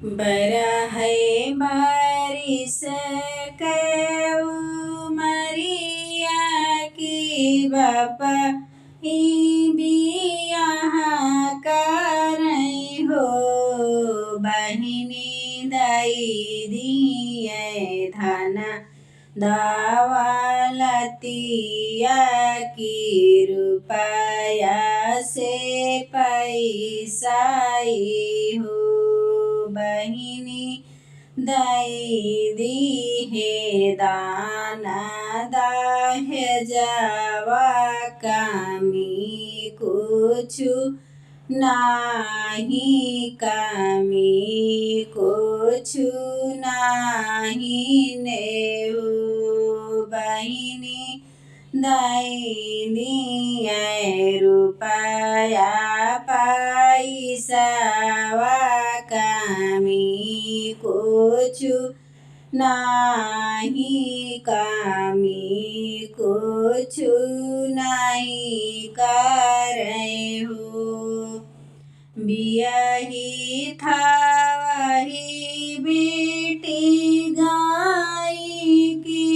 बरहै बारिश के उमरिया की बापा बियाह करई हो। बहिनी दाई दिए धन दौलतिया की रुपया से पैसाई हो। बहिनी दाई दिहे दाना दहेजवा कमी कुछु नाही कमी कुछु नाही नेहु। बहिनी दाई दिए रुपया पैसावा कमी कुछु नाही कमी कुछु नाही करे हो। बियाही था वही बेटी गाई की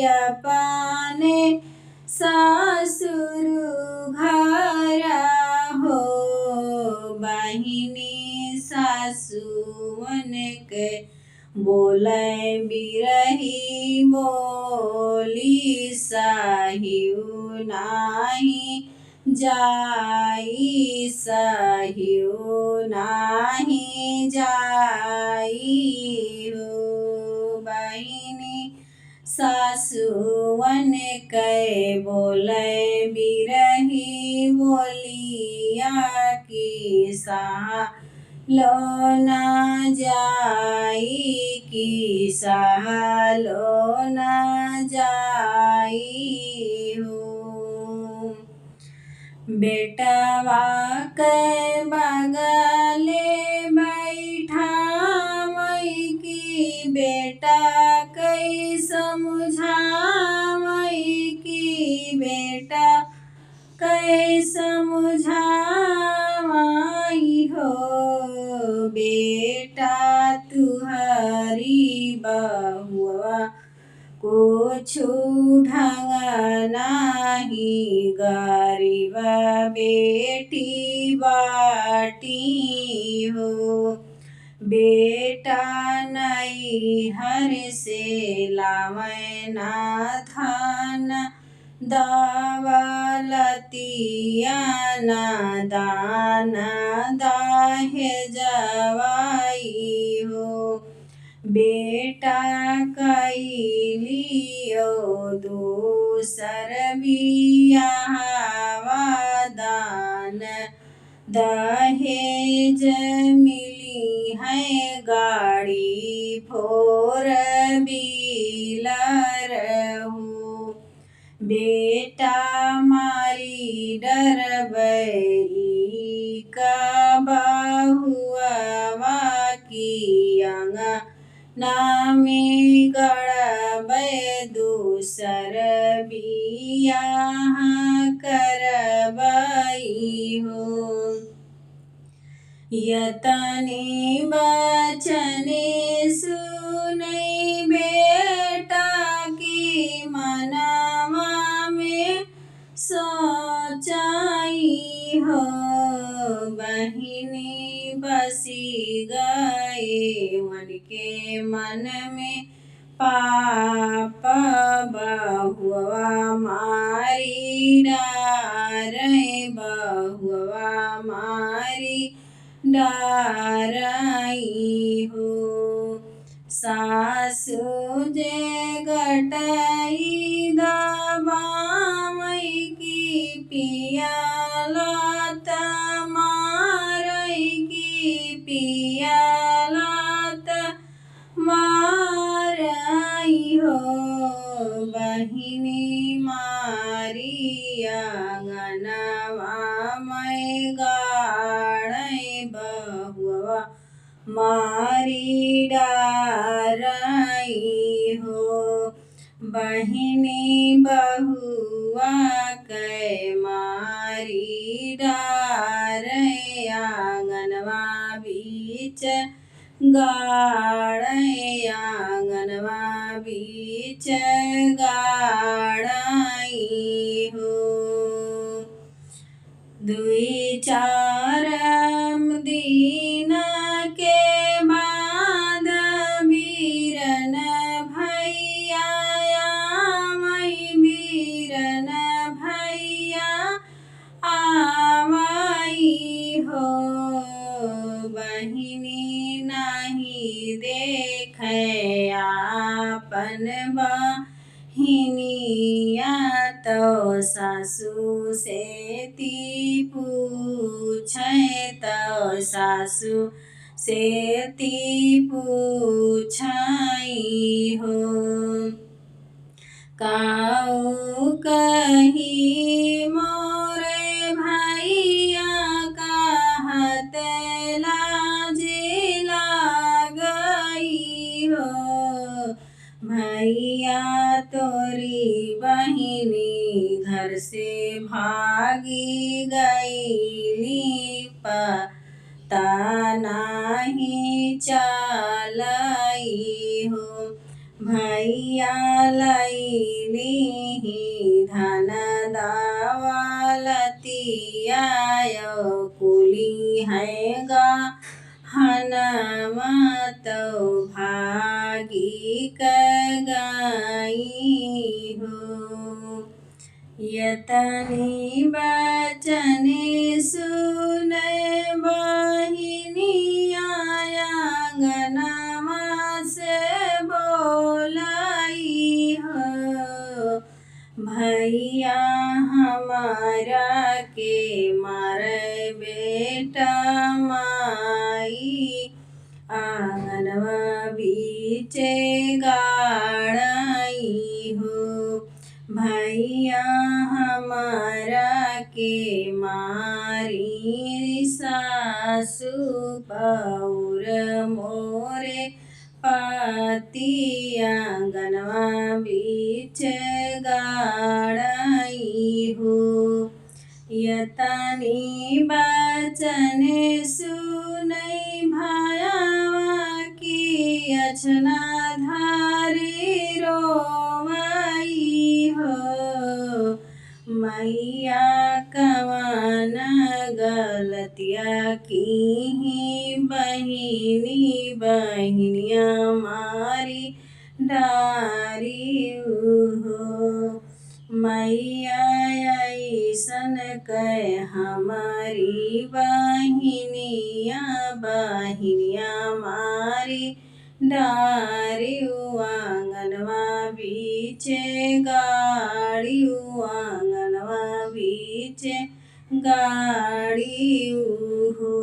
अपने ससुर घर हो। बहिनी सासुवन के बोले बिरही बोली सहिउ नाही जाई सहिउ नाही जाई हो। बहिनी सासुवन के बोले बिरही बोलिया की सहलो न जाई की सहलो न जाई हो। बेटवा के बगले बैठावई की बेटा कई समझावई की बेटा कई समझावई हो। बेटा तुहरी बहुआ कुछु ढंग नाही गरीब बेटी बाटी हो। बेटा नैहर से लावे ना धन दौलतिया ना दान दहेजवाई हो। बेटा कैलियो दूसर बियाहवा दान दहेज मिली है गाड़ी फोर व्हीलर हो। बेटा मारी डरबई का बहुआ की अंगना में गड़बे दूसर बियाह करबई हो। यतने बचने सुनई बेटा की मनवा में सोचाई हो। बहिनी बसी गए उनके मन में पाप बहुआ मारी डारे बहुआ मारी डाराई हो। सासु जे गटई दबावई की पियालत मारई की पियालत मारई हो। बहिनी मारी आंगनवा में गाड़ई बहुआ मारी डारई हो। बहिनी बहुआ के मारी डारे आंगनवा बीच गाड़ै आंगनवा बीच गाड़ई हो। दुई चार दिन के बाद बीरन भैया आवै बीरन भैया आवै हो। बहिनी नाही देखे आपन बहिनिया तो सासु सेती पूछै तो सासु सेती पूछै हो। काऊ कही मोरे भैया कहत लाज लागई हो। भैया तोरी बहिनी घर से भागी गईली पता नाही चलई हो। भैया लैली धन दौलतिया कुली है गहनवा तो भागी गई हो। यतनी बचन सुनै बहिनिया आंगनवा से बोलाई हो। भैया हमारा के मारे बेटा माई आंगनवा बीच गाड़ई हो। भैया हमारा के मारी सासु पौर मोरे पति आंगनवा बीच गाड़ई हो। यतनी बचन सुनै भैयावा की अचना धारी रोवई हो। मैया कवन गलतिया कीही बहिनी बहिनिया मारी डारी हो। मैया ऐसन कह हमारी बहिनिया बहिनिया मारी डारी आंगनवा बीच गाड़ी आंगनवा बीच गाड़ी हो।